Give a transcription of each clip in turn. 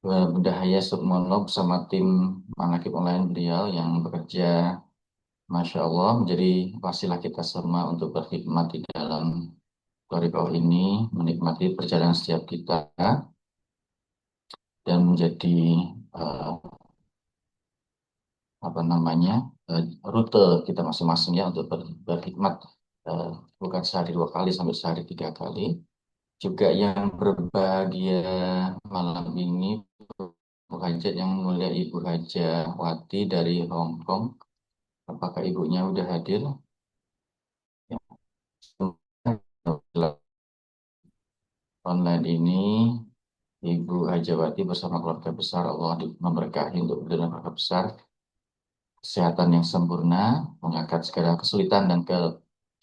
Budahaya Sukmono bersama tim Manakib Online beliau yang bekerja, Masya Allah, menjadi wasilah kita semua untuk berkhidmat di dalam Thariqah ini, menikmati perjalanan setiap kita, dan menjadi eh, apa namanya rute kita masing-masing ya untuk berkhidmat, eh, bukan sehari 2 kali sampai sehari 3 kali. Juga yang berbahagia malam ini, Bu Hajat yang mulia Ibu Hajawati dari Hong Kong. Apakah ibunya udah hadir? Ya. Online ini Ibu Hajawati bersama keluarga besar Allah memberkahi untuk berdana keluarga besar, kesehatan yang sempurna, mengangkat segala kesulitan dan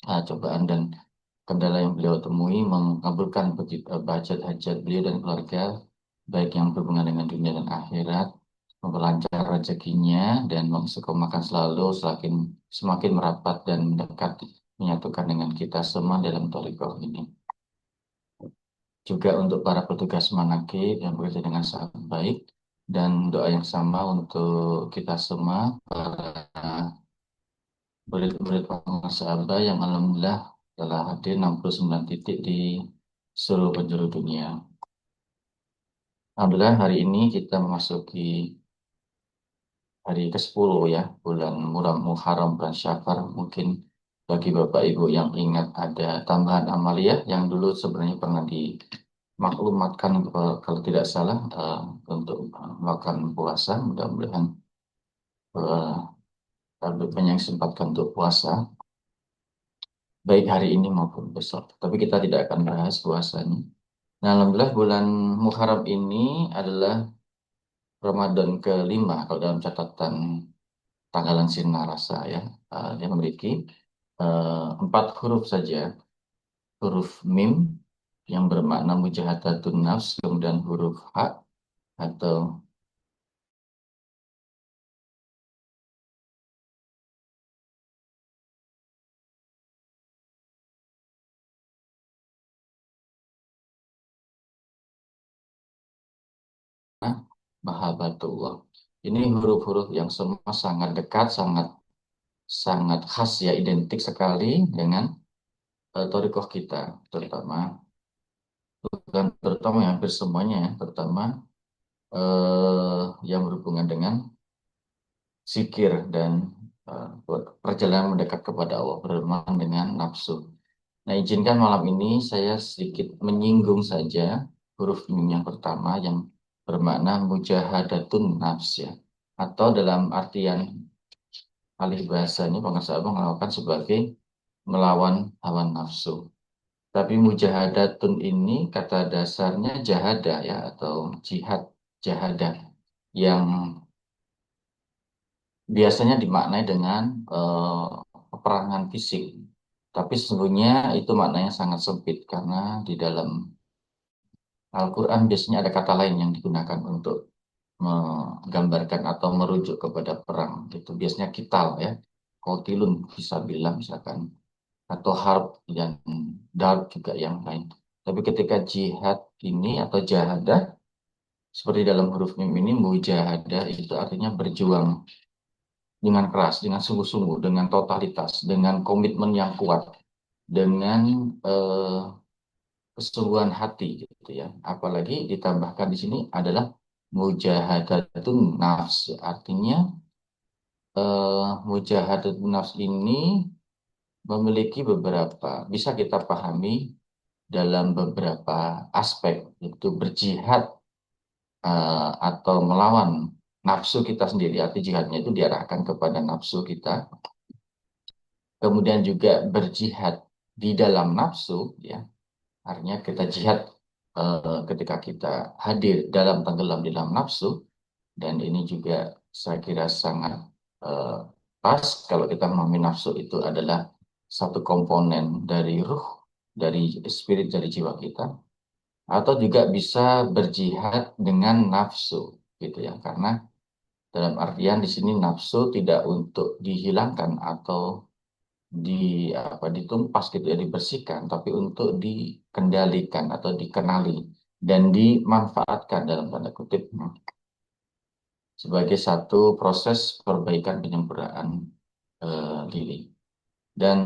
cobaan dan kendala yang beliau temui, mengabulkan hajat beliau dan keluarga, baik yang berhubungan dengan dunia dan akhirat, memperlancar rezekinya, dan mengistiqomahkan selalu semakin merapat dan mendekat, menyatukan dengan kita semua dalam thariqah ini. Juga untuk para petugas manakib yang bekerja dengan sangat baik, dan doa yang sama untuk kita semua, para murid-murid sahabat yang alhamdulillah telah hadir 69 titik di seluruh penjuru dunia. Alhamdulillah hari ini kita memasuki hari ke-10 ya, bulan Muharram, bulan Syafar. Mungkin bagi Bapak Ibu yang ingat ada tambahan amaliyah yang dulu sebenarnya pernah dimaklumatkan, kalau tidak salah, untuk melakukan puasa. Mudah-mudahan banyak yang sempatkan untuk puasa, baik hari ini maupun besok. Tapi kita tidak akan bahas puasanya. Nah, alhamdulillah bulan Muharram ini adalah Ramadan kelima kalau dalam catatan tanggalan Sinarasa ya. Dia memiliki 4 huruf saja. Huruf Mim yang bermakna mujahadatun nafs, kemudian huruf H atau Mahabatullah. Ini huruf-huruf yang semua sangat dekat, sangat sangat khas ya, identik sekali dengan thariqah kita, terutama bukan terutama ya, hampir semuanya ya, terutama yang berhubungan dengan zikir dan perjalanan mendekat kepada Allah, bermain dengan nafsu. Nah, izinkan malam ini saya sedikit menyinggung saja huruf mim yang pertama yang bermakna mujahadatun nafs ya, atau dalam artian alih bahasanya pengusaha melakukan sebagai melawan hawa nafsu. Tapi mujahadatun ini kata dasarnya jahadah ya, atau jihad, jahadah, yang biasanya dimaknai dengan peperangan fisik. Tapi sesungguhnya itu maknanya sangat sempit, karena di dalam Al-Quran biasanya ada kata lain yang digunakan untuk menggambarkan atau merujuk kepada perang. Itu biasanya kital ya, kotilun bisa bilang misalkan, atau harb dan darb juga yang lain. Tapi ketika jihad ini atau jahadah, seperti dalam huruf mim ini, mujahadah itu artinya berjuang dengan keras, dengan sungguh-sungguh, dengan totalitas, dengan komitmen yang kuat, dengan eh, kesungguhan hati gitu ya. Apalagi ditambahkan di sini adalah mujahadatun nafs, artinya mujahadatun nafs ini memiliki bisa kita pahami dalam beberapa aspek, yaitu berjihad atau melawan nafsu kita sendiri. Arti jihadnya itu diarahkan kepada nafsu kita. Kemudian juga berjihad di dalam nafsu ya. Artinya kita jihad ketika kita hadir tenggelam di dalam nafsu, dan ini juga saya kira sangat eh, pas kalau kita memahami nafsu itu adalah satu komponen dari ruh, dari spirit, dari jiwa kita. Atau juga bisa berjihad dengan nafsu gitu ya, karena dalam artian di sini nafsu tidak untuk dihilangkan atau ditumpas gitu ya, dibersihkan, tapi untuk dikendalikan atau dikenali. dan dimanfaatkan dalam tanda kutip sebagai satu proses perbaikan penyempurnaan diri. Dan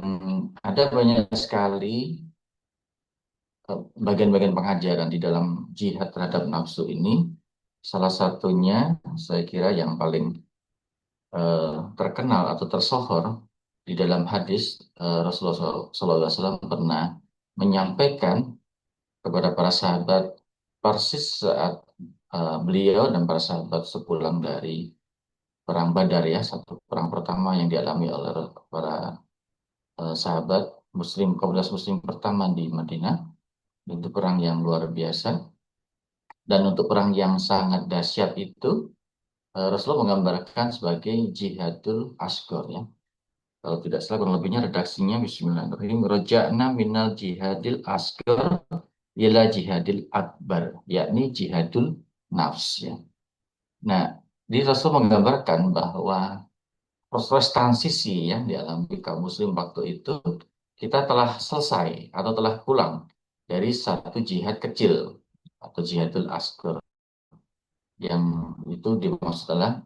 ada banyak sekali bagian-bagian pengajaran di dalam jihad terhadap nafsu ini. Salah satunya saya kira yang paling terkenal atau tersohor di dalam hadis, Rasulullah SAW pernah menyampaikan kepada para sahabat persis saat beliau dan para sahabat sepulang dari perang Badar, ya, satu perang pertama yang dialami oleh para sahabat Muslim, komunitas Muslim pertama di Madinah. Itu perang yang luar biasa, dan untuk perang yang sangat dahsyat itu Rasulullah menggambarkan sebagai jihadul asghar, ya. Kalau tidak salah kurang lebihnya redaksinya Bismillahirrahmanirrahim. Roja'na minal jihadil asghar ila jihadil akbar, yakni jihadul nafs, ya. Nah, di Rasul menggambarkan bahwa proses transisi yang dialami kaum muslim waktu itu, kita telah selesai atau telah pulang dari satu jihad kecil atau jihadul asghar, yang itu dimaksud adalah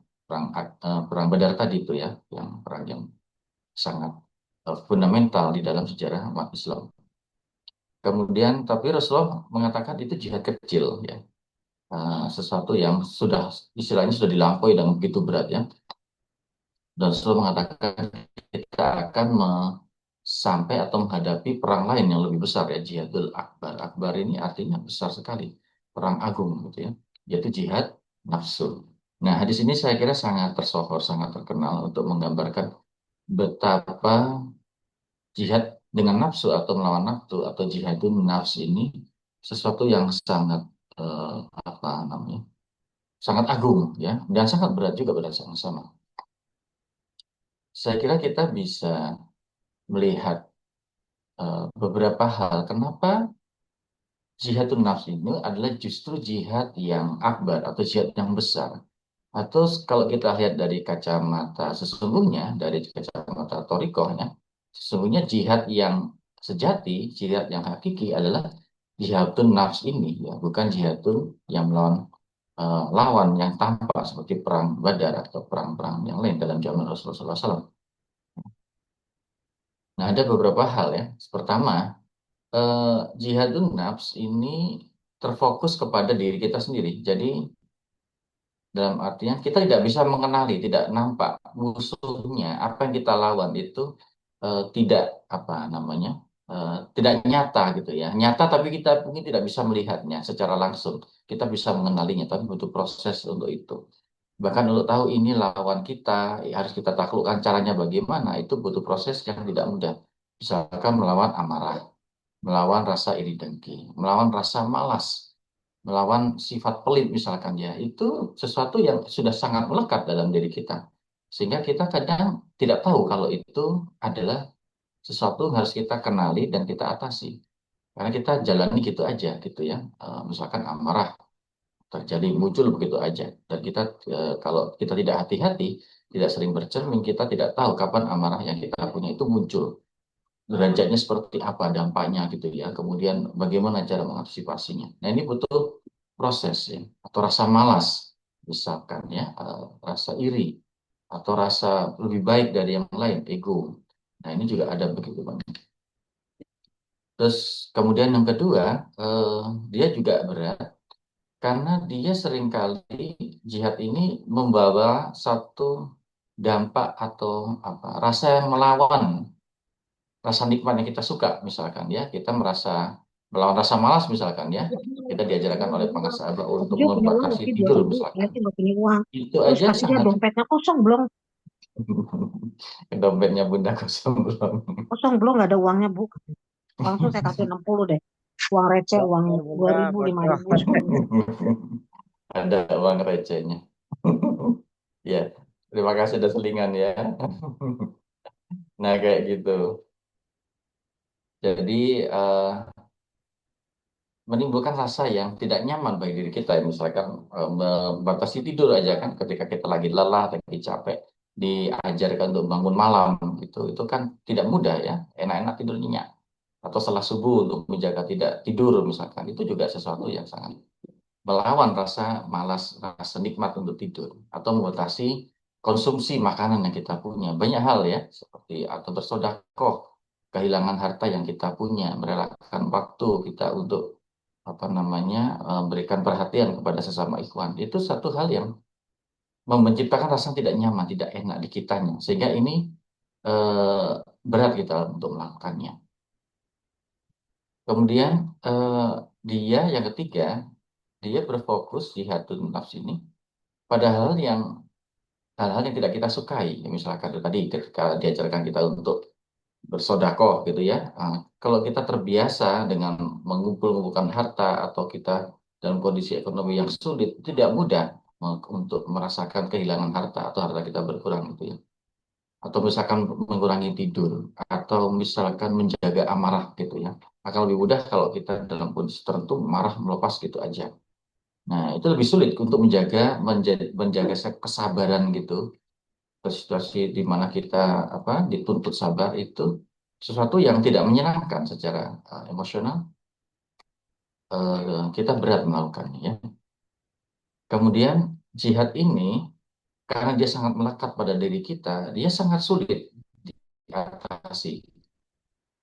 perang Badar tadi itu, ya, yang perang yang sangat fundamental di dalam sejarah umat Islam. Kemudian tapi Rasulullah mengatakan itu jihad kecil, ya. Sesuatu yang sudah istilahnya sudah dilampaui dengan begitu berat, ya. Dan Rasulullah mengatakan kita akan sampai atau menghadapi perang lain yang lebih besar, ya, jihadul akbar. Akbar ini artinya besar sekali, perang agung gitu, ya, yaitu jihad nafsu. Nah, hadis ini saya kira sangat tersohor, sangat terkenal untuk menggambarkan betapa jihad dengan nafsu atau melawan nafsu atau jihadun nafs ini sesuatu yang sangat eh, apa namanya, sangat agung, ya, dan sangat berat juga pada saat yang sama. Saya kira kita bisa melihat beberapa hal kenapa jihadun nafs ini adalah justru jihad yang akbar atau jihad yang besar. Atau kalau kita lihat dari kacamata sesungguhnya, dari kacamata torikohnya, sesungguhnya jihad yang sejati, jihad yang hakiki adalah jihadun nafs ini, ya, bukan jihadun yang melawan lawan yang tampak seperti perang Badar atau perang-perang yang lain dalam zaman Rasulullah SAW. Nah, ada beberapa hal, ya. Pertama, jihadun nafs ini terfokus kepada diri kita sendiri. Jadi dalam artian kita tidak bisa mengenali, tidak nampak musuhnya, apa yang kita lawan itu tidak apa namanya, tidak nyata gitu, ya. Nyata tapi kita mungkin tidak bisa melihatnya secara langsung. Kita bisa mengenalinya, tapi butuh proses untuk itu. Bahkan untuk tahu ini lawan kita, harus kita taklukkan caranya bagaimana, itu butuh proses yang tidak mudah. Misalkan melawan amarah, melawan rasa iri dengki, melawan rasa malas, melawan sifat pelit misalkan, ya, itu sesuatu yang sudah sangat melekat dalam diri kita. Sehingga kita kadang tidak tahu kalau itu adalah sesuatu yang harus kita kenali dan kita atasi. Karena kita jalani gitu aja gitu, ya. Misalkan amarah terjadi muncul begitu aja. Dan kita kalau kita tidak hati-hati, tidak sering bercermin, kita tidak tahu kapan amarah yang kita punya itu muncul, derajatnya seperti apa, dampaknya gitu, ya, kemudian bagaimana cara mengantisipasinya. Nah, ini butuh proses, ya, atau rasa malas misalkan, ya, rasa iri atau rasa lebih baik dari yang lain, ego. Nah, ini juga ada begitu banyak. Terus kemudian yang kedua, dia juga berat karena dia seringkali jihad ini membawa satu dampak atau apa, rasa yang melawan rasa nikmat yang kita suka, misalkan, ya, kita merasa melawan rasa malas misalkan, ya, kita diajarkan oleh pengasahabah untuk Dia punya uang membatasi lebih dua tidur ribu, dia misalkan, sih nggak punya uang. itu Terus aja kasih dia sangat. dompetnya kosong belum? Dompetnya bunda kosong belum. Kosong belum, nggak ada uangnya bu. Langsung saya kasih 60 deh. Uang receh, uang Bocor dua bunda, ribu, lima bocor. ribu, 10.000. Ada uang recehnya. Ya, terima kasih ada selingan, ya. Nah, kayak gitu. Jadi eh, menimbulkan rasa yang tidak nyaman bagi diri kita, ya. Misalkan membatasi tidur aja kan, ketika kita lagi lelah, lagi capek, diajarkan untuk bangun malam gitu, itu kan tidak mudah, ya, enak-enak tidur nyenyak. atau setelah subuh untuk menjaga tidak tidur misalkan, itu juga sesuatu yang sangat melawan rasa malas, rasa nikmat untuk tidur, atau membatasi konsumsi makanan yang kita punya. Banyak hal ya, seperti atau bersedekah, kehilangan harta yang kita punya, merelakan waktu kita untuk apa namanya memberikan perhatian kepada sesama ikhwan. Itu satu hal yang menciptakan rasa tidak nyaman, tidak enak di kitanya, sehingga ini eh, berat kita untuk melakukannya. Kemudian eh, dia yang ketiga, dia berfokus di hatun nafs ini pada hal-hal yang tidak kita sukai. Misalkan tadi ketika diajarkan kita untuk bersodakoh gitu ya. Kalau kita terbiasa dengan mengumpul-ngumpulkan harta atau kita dalam kondisi ekonomi yang sulit, tidak mudah untuk merasakan kehilangan harta atau harta kita berkurang gitu ya. Atau misalkan mengurangi tidur atau misalkan menjaga amarah gitu ya. Akan lebih mudah kalau kita dalam kondisi tertentu marah melepas gitu aja. Nah, itu lebih sulit untuk menjaga kesabaran gitu. Situasi di mana kita apa dituntut sabar itu sesuatu yang tidak menyenangkan secara emosional. Kita berat melakukannya ya. Kemudian jihad ini karena dia sangat melekat pada diri kita, dia sangat sulit diatasi.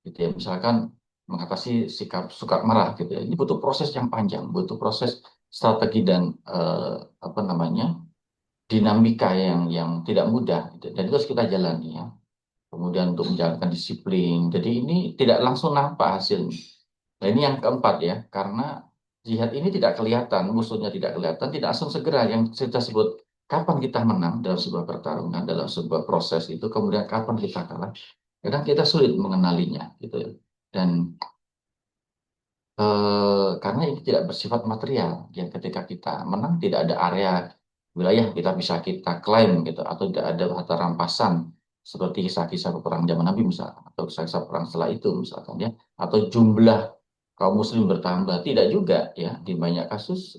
Gitu ya. Misalkan mengatasi sikap suka marah gitu ya. Ini butuh proses yang panjang, butuh proses strategi dan apa namanya dinamika yang tidak mudah gitu. Dan itu harus kita jalani ya. Kemudian untuk menjalankan disiplin. Jadi ini tidak langsung nampak hasilnya. Nah ini yang keempat ya, karena jihad ini tidak kelihatan, musuhnya tidak kelihatan, tidak langsung segera. Yang kita sebut kapan kita menang dalam sebuah pertarungan, dalam sebuah proses itu, kemudian kapan kita kalah. Kadang kita sulit mengenalinya gitu ya. Dan karena ini tidak bersifat material, yang ketika kita menang tidak ada area wilayah kita bisa kita klaim gitu, atau tidak ada harta rampasan seperti kisah-kisah perang zaman Nabi misalkan, atau kisah-kisah perang setelah itu misalkan ya, atau jumlah kaum muslim bertambah tidak juga ya di banyak kasus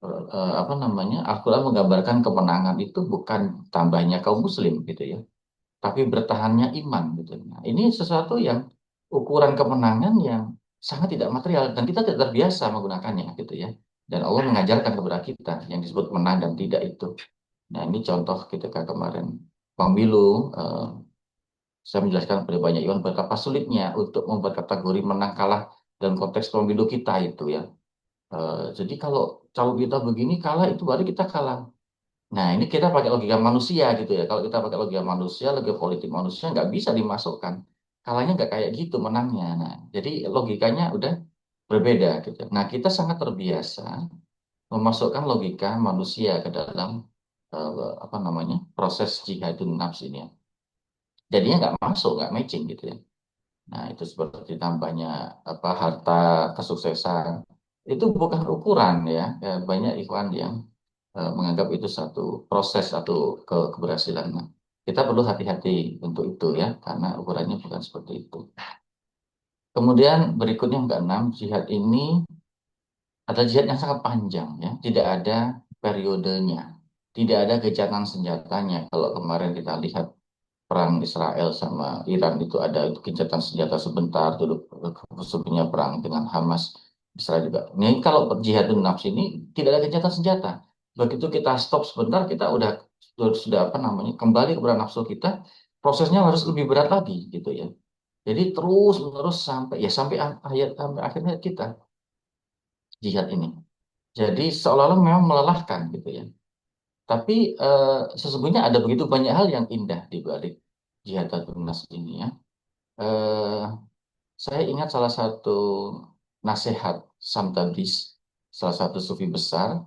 apa namanya Al-Quran menggambarkan kemenangan itu bukan tambahnya kaum muslim gitu ya, tapi bertahannya iman gitu. Nah, ini sesuatu yang ukuran kemenangan yang sangat tidak material dan kita tidak terbiasa menggunakannya gitu ya. Dan Allah mengajarkan kepada kita yang disebut menang dan tidak itu. Nah, ini contoh ketika kemarin pemilu saya menjelaskan kepada banyak Iwan betapa sulitnya untuk membuat kategori menang kalah dalam konteks pemilu kita itu ya. Jadi kalau calon kita begini kalah itu berarti kita kalah. Nah, ini kita pakai logika manusia gitu ya. Kalau kita pakai logika manusia, logika politik manusia nggak bisa dimasukkan. Kalahnya nggak kayak gitu menangnya. Nah, jadi logikanya udah berbeda gitu. Nah, kita sangat terbiasa memasukkan logika manusia ke dalam apa namanya proses jihadun nafs ini ya. Jadinya nggak masuk, nggak matching gitu ya. Nah, itu seperti tambahnya apa harta, kesuksesan. Itu bukan ukuran ya. Banyak ikhwan yang menganggap itu satu proses atau keberhasilan. Nah, kita perlu hati-hati untuk itu ya, karena ukurannya bukan seperti itu. Kemudian berikutnya yang keenam, jihad ini adalah jihad yang sangat panjang ya, tidak ada periodenya, tidak ada gencatan senjatanya. Kalau kemarin kita lihat perang Israel sama Iran itu ada itu gencatan senjata sebentar, dulu sebelumnya perang dengan Hamas, Israel juga. Ini kalau jihadun nafs ini tidak ada gencatan senjata. Begitu kita stop sebentar, kita sudah apa namanya kembali kepada nafsu kita, prosesnya harus lebih berat lagi gitu ya. Jadi terus menerus sampai ya sampai akhirnya kita jihad ini. Jadi seolah-olah memang melelahkan gitu ya. Tapi sesungguhnya ada begitu banyak hal yang indah di balik jihadun nafs ini ya. Eh, saya ingat salah satu nasihat Sam Tabriz, salah satu sufi besar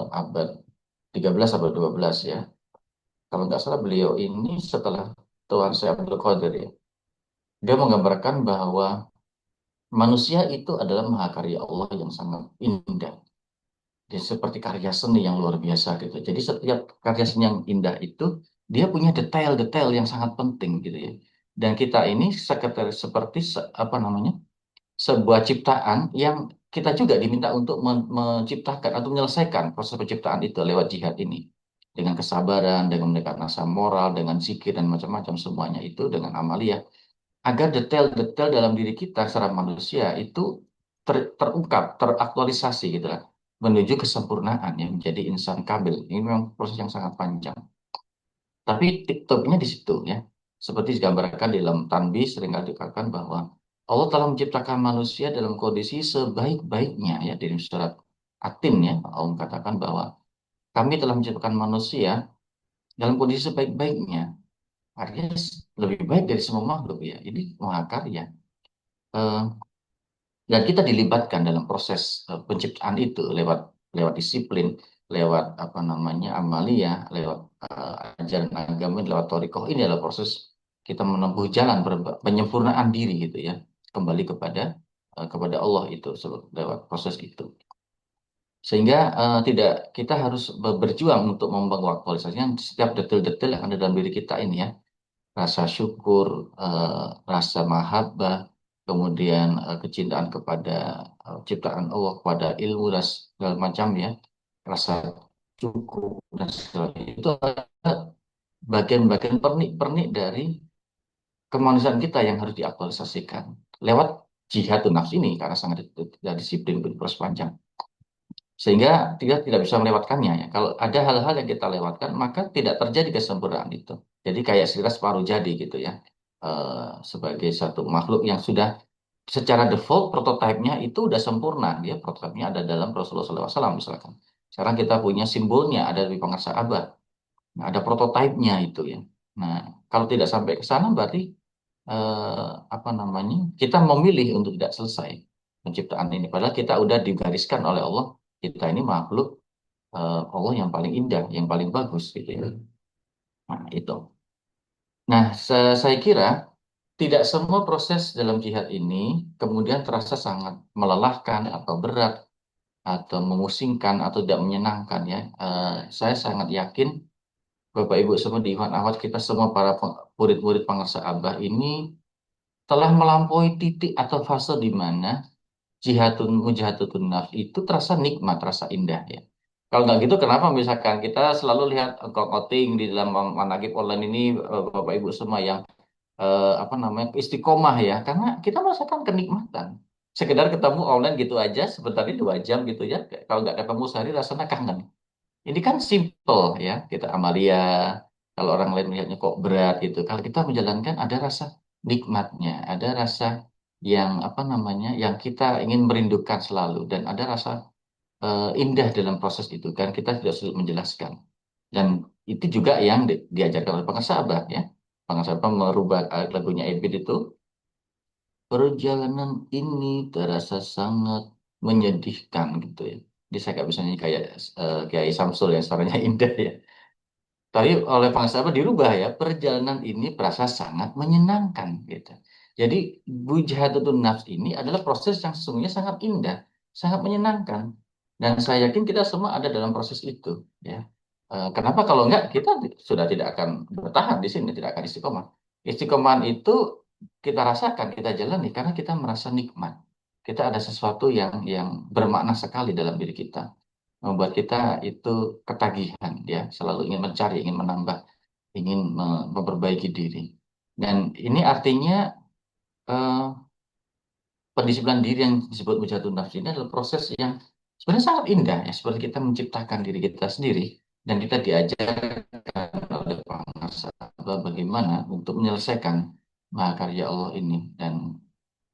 abad 13 abad 12 ya. Kalau nggak salah beliau ini setelah Tuan Syekh Abdul Qadir ya. Dia menggambarkan bahwa manusia itu adalah mahakarya Allah yang sangat indah. Dia seperti karya seni yang luar biasa gitu. Jadi setiap karya seni yang indah itu dia punya detail-detail yang sangat penting gitu ya. Dan kita ini sekedar seperti apa namanya sebuah ciptaan yang kita juga diminta untuk menciptakan atau menyelesaikan proses penciptaan itu lewat jihad ini. Dengan kesabaran, dengan meningkatkan rasa moral, dengan zikir dan macam-macam semuanya itu dengan amaliyah. agar detail-detail dalam diri kita secara manusia itu terungkap, teraktualisasi gitu lah, menuju kesempurnaan yang menjadi insan kamil. Ini memang proses yang sangat panjang. Tapi tiktoknya di situ ya. Seperti digambarkan di dalam Tanbih seringkali dikatakan bahwa Allah telah menciptakan manusia dalam kondisi sebaik-baiknya ya, di surat Atin ya. Allah mengatakan bahwa kami telah menciptakan manusia dalam kondisi sebaik-baiknya. Artinya lebih baik dari semua makhluk ya. Ini mahakarya. Eh, dan kita dilibatkan dalam proses penciptaan itu lewat lewat disiplin, lewat apa namanya amalia, lewat ajaran agama, lewat thariqah. Ini adalah proses kita menempuh jalan penyempurnaan diri gitu ya, kembali kepada Allah itu lewat proses itu. Sehingga tidak kita harus berjuang untuk membangun aktualisasinya setiap detail-detail yang ada dalam diri kita ini ya, rasa syukur, rasa mahabbah, kemudian kecintaan kepada ciptaan Allah, kepada ilmu dan segala macam ya, rasa cukup dan segala itu adalah bagian-bagian pernik-pernik dari kemanusiaan kita yang harus diaktualisasikan lewat jihad nafs ini karena sangat tidak disiplin berproses panjang. Sehingga tidak bisa melewatkannya ya. Kalau ada hal-hal yang kita lewatkan, maka tidak terjadi kesempurnaan itu. Jadi kayak sirah separuh jadi gitu ya. Sebagai satu makhluk yang sudah secara default prototipenya itu udah sempurna. Dia prototipenya ada dalam Rasulullah SAW misalkan. Sekarang kita punya simbolnya ada di pengarsa Abah. Nah, ada prototipenya itu ya. Nah, kalau tidak sampai ke sana berarti apa namanya? Kita memilih untuk tidak selesai penciptaan ini. Padahal kita udah digariskan oleh Allah. Kita ini makhluk Allah yang paling indah, yang paling bagus gitu ya. Nah, itu. Nah, saya kira tidak semua proses dalam jihad ini kemudian terasa sangat melelahkan atau berat atau memusingkan atau tidak menyenangkan ya. Saya sangat yakin Bapak Ibu semua di Iman Awad kita semua para murid-murid Pangarsa Abah ini telah melampaui titik atau fase di mana mujahadatun nafs itu terasa nikmat, terasa indah ya. Kalau nggak gitu, kenapa misalkan kita selalu lihat outing di dalam manhaj online ini, Bapak Ibu semua yang apa namanya istiqomah ya, karena kita merasakan kenikmatan. Sekedar ketemu online gitu aja, sebentar ini 2 jam gitu ya. Kalau nggak ketemu sehari, rasanya kangen. Ini kan simple ya, kita amalia. Kalau orang lain melihatnya kok berat gitu. Kalau kita menjalankan ada rasa nikmatnya, ada rasa yang apa namanya, yang kita ingin merindukan selalu dan ada rasa indah dalam proses itu kan kita tidak sulit menjelaskan. Dan itu juga yang diajarkan oleh pengasabah ya. Pengasabah merubah lagunya Ebit itu, perjalanan ini terasa sangat menyedihkan gitu ya. Jadi saya nggak bisa nyanyi kayak Kiai Samsul yang suaranya indah ya. Tapi oleh pengacara dirubah ya, perjalanan ini terasa sangat menyenangkan gitu. Jadi bujahatun nafs ini adalah proses yang sesungguhnya sangat indah, sangat menyenangkan. Dan saya yakin kita semua ada dalam proses itu ya. Kenapa kalau enggak kita sudah tidak akan bertahan di sini, tidak akan istiqomah. Istiqomah itu kita rasakan, kita jalani karena kita merasa nikmat. Kita ada sesuatu yang bermakna sekali dalam diri kita, membuat kita itu ketagihan ya, selalu ingin mencari, ingin menambah, ingin memperbaiki diri. Dan ini artinya eh, pendisiplinan diri yang disebut mujahidun nafs ini adalah proses yang sebenarnya sangat indah ya, seperti kita menciptakan diri kita sendiri dan kita diajarkan oleh pengasah bagaimana untuk menyelesaikan mahakarya Allah ini. Dan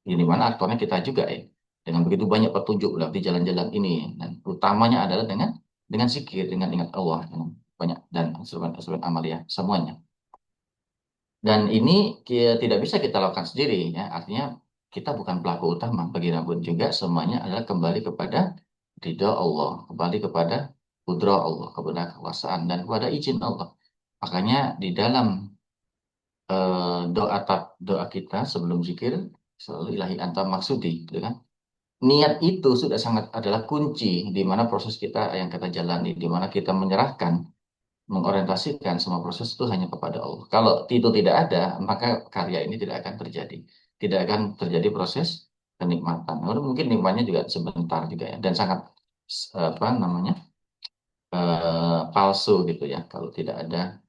ini mana aktornya kita juga ya, dengan begitu banyak petunjuk di jalan-jalan ini, dan utamanya adalah dengan zikir, dengan ingat Allah, dengan banyak dan instrumen-instrumen amalia semuanya. Dan ini tidak bisa kita lakukan sendiri ya, artinya kita bukan pelaku utama, bagaimanapun juga semuanya adalah kembali kepada ridha Allah, kembali kepada kudrah Allah, kepada kekuasaan dan kepada izin Allah. Makanya di dalam doa kita sebelum zikir selalu ilahi anta maksudi gitu kan. Niat itu sudah sangat adalah kunci di mana proses kita yang kita jalani, di mana kita menyerahkan, mengorientasikan semua proses itu hanya kepada Allah. Kalau itu tidak ada, maka karya ini tidak akan terjadi. Tidak akan terjadi proses kenikmatan. Lalu mungkin nikmatnya juga sebentar juga ya, dan sangat apa namanya palsu gitu ya. Kalau tidak ada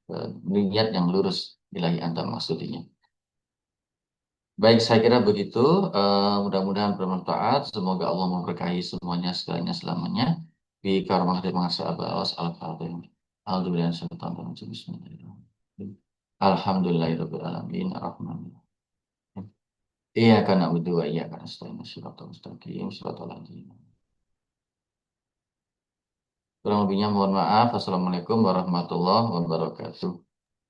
niat yang lurus ilahi anta maksudnya. Baik, saya kira begitu. Mudah-mudahan bermanfaat. Semoga Allah memberkahi semuanya segalanya selamanya. Bi karomati mangsa abawas al-fatihah. Alhamdulillah. Bismillahirrahmanirrahim. Alhamdulillahirabbil alamin. Arrahmanirrahim. Iya karena berdua iya karena nasta'in shiratal mustaqim shiratal ladzina. Kurang lebihnya mohon maaf. Assalamualaikum warahmatullahi wabarakatuh.